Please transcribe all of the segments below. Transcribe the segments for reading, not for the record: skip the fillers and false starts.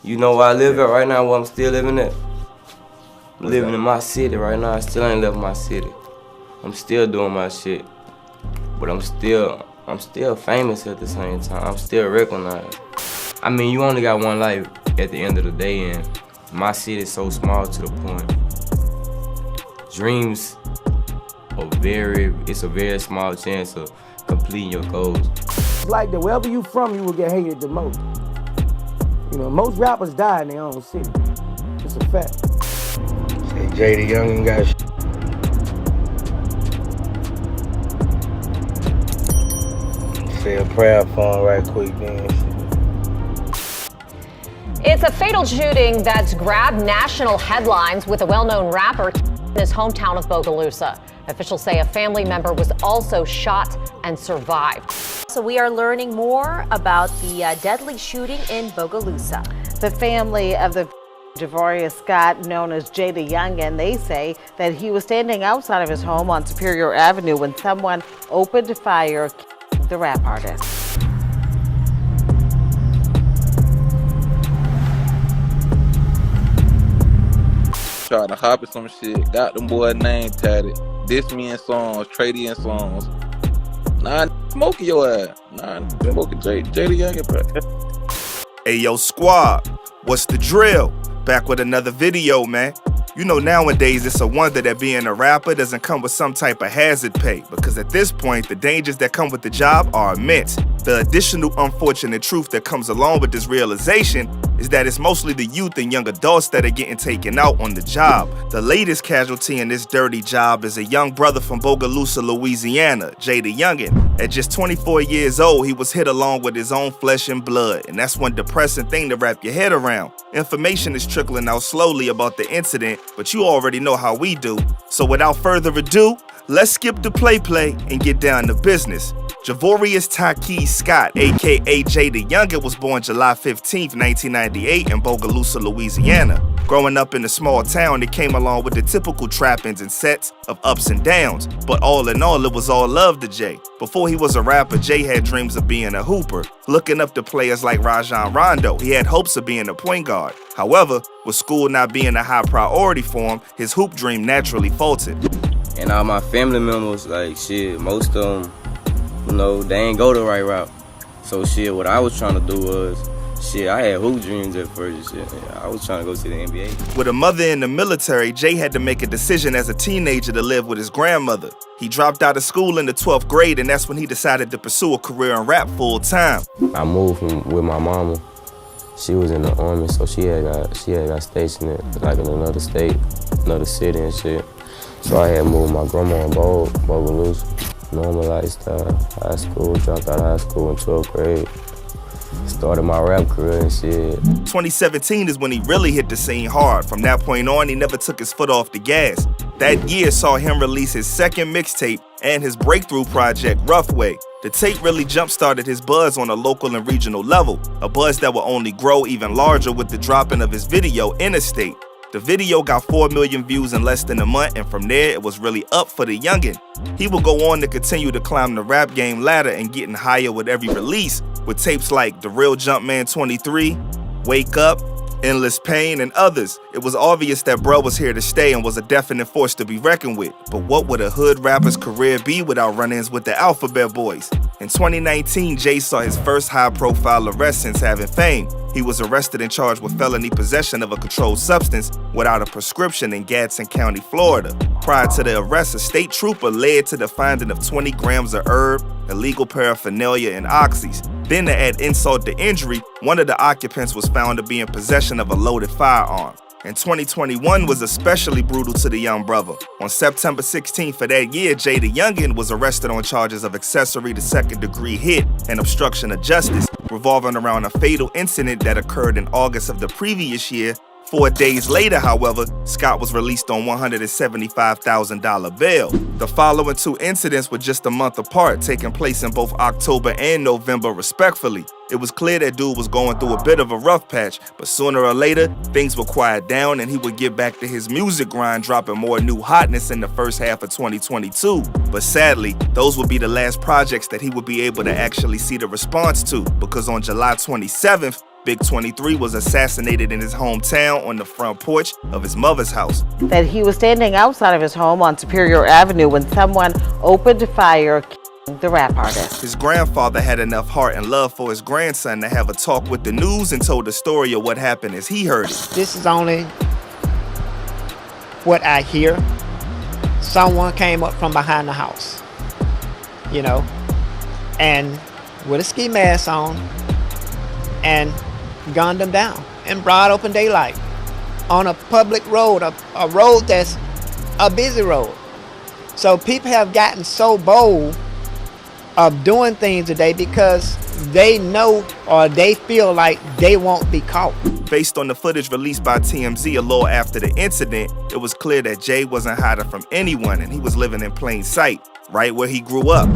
You know where I live at right now, where I'm still living at? I'm living in my city right now. I still ain't left my city. I'm still doing my shit. But I'm still famous at the same time. I'm still recognized. I mean, you only got one life at the end of the day, and my city is so small to the point. Dreams are it's a very small chance of completing your goals. It's like that wherever you from, you will get hated the most. You know, most rappers die in their own city. It's a fact. Say JayDaYoungan's got say a prayer for him right quick, then. It's a fatal shooting that's grabbed national headlines with a well-known rapper in his hometown of Bogalusa. Officials say a family member was also shot and survived. So we are learning more about the deadly shooting in Bogalusa. The family of the Javorius Scott, known as JayDaYoungan, they say that he was standing outside of his home on Superior Avenue when someone opened fire, killing the rap artist. Tried to hop in some shit, got them boy name tatted, diss me in songs, trade in songs. Nah, smoking your ass. Nah, smoking JayDaYoungan, bro. Hey, yo, squad, what's the drill? Back with another video, man. You know, nowadays it's a wonder that being a rapper doesn't come with some type of hazard pay, because at this point, the dangers that come with the job are immense. The additional unfortunate truth that comes along with this realization is that it's mostly the youth and young adults that are getting taken out on the job. The latest casualty in this dirty job is a young brother from Bogalusa, Louisiana, JayDaYoungan. At just 24 years old, he was hit along with his own flesh and blood, and that's one depressing thing to wrap your head around. Information is trickling out slowly about the incident, but you already know how we do. So without further ado, let's skip the play and get down to business. Javorius Taki Scott, aka JayDaYoungan, was born July 15, 1998 in Bogalusa, Louisiana. Growing up in a small town, it came along with the typical trappings and sets of ups and downs. But all in all, it was all love to Jay. Before he was a rapper, Jay had dreams of being a hooper. Looking up to players like Rajon Rondo, he had hopes of being a point guard. However, with school not being a high priority for him, his hoop dream naturally faltered. And all my family members, like shit, most of them, you know, they ain't go the right route. So shit, what I was trying to do was, shit, I had hoop dreams at first. Shit. I was trying to go to the NBA. With a mother in the military, Jay had to make a decision as a teenager to live with his grandmother. He dropped out of school in the 12th grade, and that's when he decided to pursue a career in rap full time. I moved with my mama. She was in the army, so she had got stationed in, like in another state, another city and shit. So I had moved my grandma in Bogalusa. Normal lifestyle, high school, dropped out of high school in 12th grade. Started my rap career and shit. 2017 is when he really hit the scene hard. From that point on, he never took his foot off the gas. That year saw him release his second mixtape and his breakthrough project, Rough Way. The tape really jump-started his buzz on a local and regional level, a buzz that will only grow even larger with the dropping of his video, Interstate. The video got 4 million views in less than a month, and from there, it was really up for the youngin'. He would go on to continue to climb the rap game ladder and getting higher with every release, with tapes like The Real Jumpman 23, Wake Up, Endless Pain, and others. It was obvious that bro was here to stay and was a definite force to be reckoned with. But what would a hood rapper's career be without run-ins with the Alphabet Boys? In 2019, Jay saw his first high-profile arrest since having fame. He was arrested and charged with felony possession of a controlled substance without a prescription in Gadsden County, Florida. Prior to the arrest, a state trooper led to the finding of 20 grams of herb, illegal paraphernalia, and oxys. Then to add insult to injury, one of the occupants was found to be in possession of a loaded firearm. And 2021 was especially brutal to the young brother. On September 16th of that year, JayDaYoungan was arrested on charges of accessory to second-degree hit and obstruction of justice, revolving around a fatal incident that occurred in August of the previous year. 4 days later, however, Scott was released on $175,000 bail. The following 2 incidents were just a month apart, taking place in both October and November respectfully. It was clear that dude was going through a bit of a rough patch, but sooner or later, things would quiet down and he would get back to his music grind, dropping more new hotness in the first half of 2022. But sadly, those would be the last projects that he would be able to actually see the response to, because on July 27th, Big 23 was assassinated in his hometown on the front porch of his mother's house. That he was standing outside of his home on Superior Avenue when someone opened fire, killing the rap artist. His grandfather had enough heart and love for his grandson to have a talk with the news and told the story of what happened as he heard it. This is only what I hear. Someone came up from behind the house, you know, and with a ski mask on and gunned them down in broad open daylight on a public road, a road that's a busy road. So people have gotten so bold of doing things today because they know or they feel like they won't be caught. Based on the footage released by TMZ a little after the incident, it was clear that Jay wasn't hiding from anyone and he was living in plain sight, right where he grew up.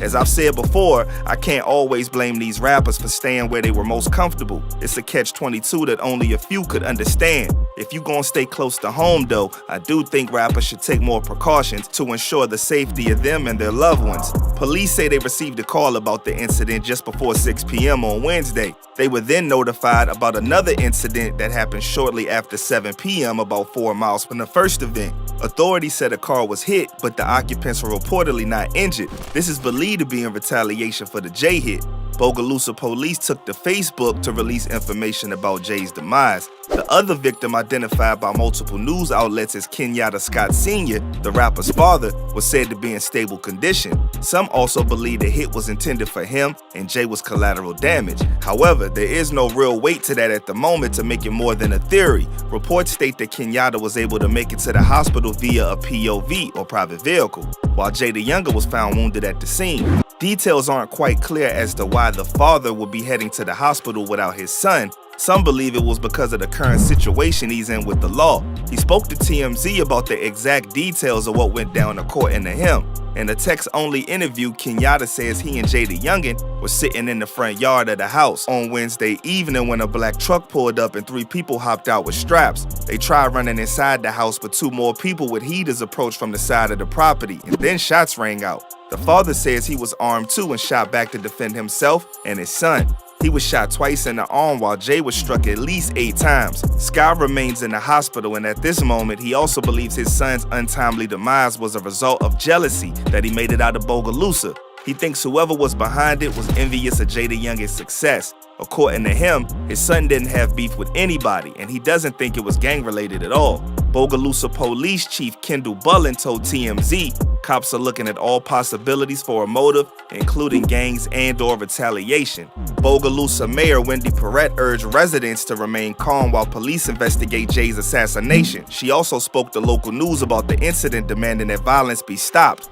As I've said before, I can't always blame these rappers for staying where they were most comfortable. It's a catch-22 that only a few could understand. If you gonna stay close to home though, I do think rappers should take more precautions to ensure the safety of them and their loved ones. Police say they received a call about the incident just before 6 p.m. on Wednesday. They were then notified about another incident that happened shortly after 7 p.m. about 4 miles from the first event. Authorities said a car was hit, but the occupants were reportedly not injured. This is believed to be in retaliation for the Jay hit. Bogalusa police took to Facebook to release information about Jay's demise. The other victim, identified by multiple news outlets as Kenyatta Scott Sr., the rapper's father, was said to be in stable condition. Some also believe the hit was intended for him and Jay was collateral damage. However, there is no real weight to that at the moment to make it more than a theory. Reports state that Kenyatta was able to make it to the hospital via a POV, or private vehicle, while JayDaYoungan was found wounded at the scene. Details aren't quite clear as to why the father would be heading to the hospital without his son. Some believe it was because of the current situation he's in with the law. He spoke to TMZ about the exact details of what went down according to him. In a text-only interview, Kenyatta says he and JayDaYoungan were sitting in the front yard of the house on Wednesday evening when a black truck pulled up and 3 people hopped out with straps. They tried running inside the house, but 2 more people with heaters approached from the side of the property, and then shots rang out. The father says he was armed too and shot back to defend himself and his son. He was shot twice in the arm while Jay was struck at least 8 times. Sky remains in the hospital, and at this moment, he also believes his son's untimely demise was a result of jealousy that he made it out of Bogalusa. He thinks whoever was behind it was envious of JayDaYoungan's success. According to him, his son didn't have beef with anybody, and he doesn't think it was gang-related at all. Bogalusa Police Chief Kendall Bullen told TMZ cops are looking at all possibilities for a motive, including gangs and/or retaliation. Bogalusa Mayor Wendy Perrette urged residents to remain calm while police investigate Jay's assassination. She also spoke to local news about the incident, demanding that violence be stopped.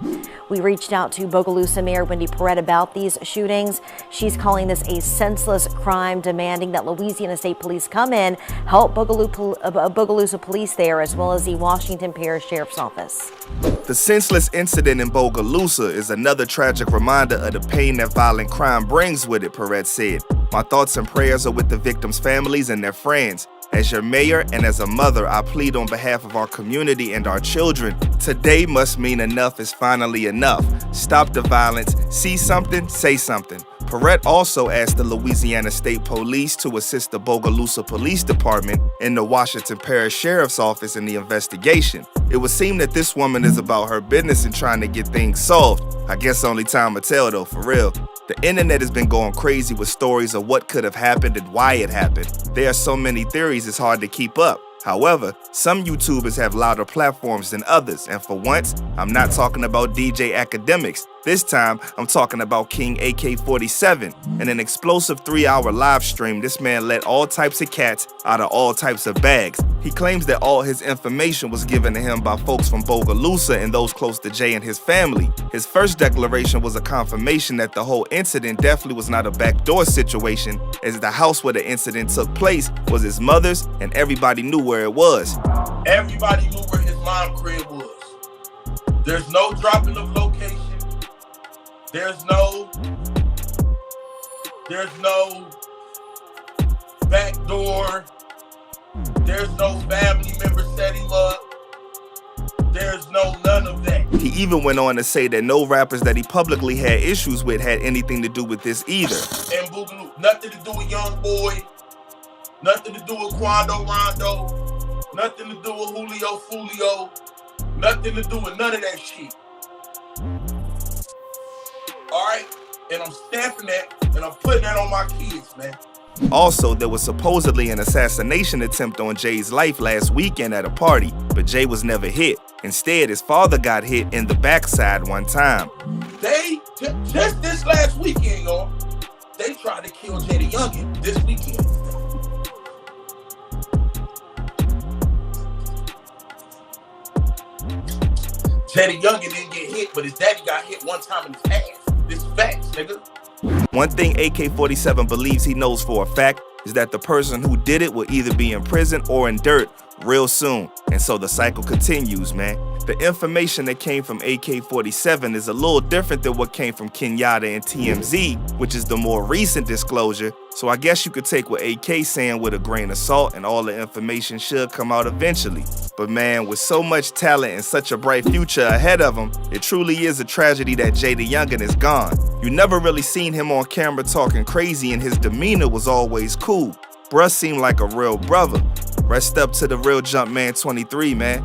We reached out to Bogalusa Mayor Wendy Perrette about these shootings. She's calling this a senseless crime, demanding that Louisiana State Police come in, help Bogalusa Police there, as well as the Washington Parish Sheriff's Office. The senseless incident in Bogalusa is another tragic reminder of the pain that violent crime brings with it, Perrette said. My thoughts and prayers are with the victims' families and their friends. As your mayor and as a mother, I plead on behalf of our community and our children. Today must mean enough is finally enough. Stop the violence. See something, say something. Perrette also asked the Louisiana State Police to assist the Bogalusa Police Department and the Washington Parish Sheriff's Office in the investigation. It would seem that this woman is about her business and trying to get things solved. I guess only time will tell though, for real. The internet has been going crazy with stories of what could have happened and why it happened. There are so many theories it's hard to keep up. However, some YouTubers have louder platforms than others, and for once, I'm not talking about DJ Academics. This time, I'm talking about King AK-47. In an explosive 3-hour live stream, this man let all types of cats out of all types of bags. He claims that all his information was given to him by folks from Bogalusa and those close to Jay and his family. His first declaration was a confirmation that the whole incident definitely was not a backdoor situation, as the house where the incident took place was his mother's and everybody knew where it was. Everybody knew where his mom's crib was. There's no dropping of location. There's no back door. There's no family member set him up. There's no none of that. He even went on to say that no rappers that he publicly had issues with had anything to do with this either. And Boogaloo, nothing to do with Young Boy, nothing to do with Quando Rondo, nothing to do with Julio Fulio, nothing to do with none of that shit. All right? And I'm stamping that, and I'm putting that on my kids, man. Also, there was supposedly an assassination attempt on Jay's life last weekend at a party, but Jay was never hit. Instead, his father got hit in the backside one time. They, just this last weekend, y'all, they tried to kill JayDaYoungan this weekend. JayDaYoungan didn't get hit, but his daddy got hit one time in his ass. This facts, nigga. One thing AK-47 believes he knows for a fact is that the person who did it will either be in prison or in dirt real soon. And so the cycle continues, man. The information that came from AK-47 is a little different than what came from Kenyatta and TMZ, which is the more recent disclosure. So I guess you could take what AK saying with a grain of salt, and all the information should come out eventually. But man, with so much talent and such a bright future ahead of him, it truly is a tragedy that JayDaYoungan is gone. You never really seen him on camera talking crazy, and his demeanor was always cool. Bruh seemed like a real brother. Rest up to the real Jumpman 23, man.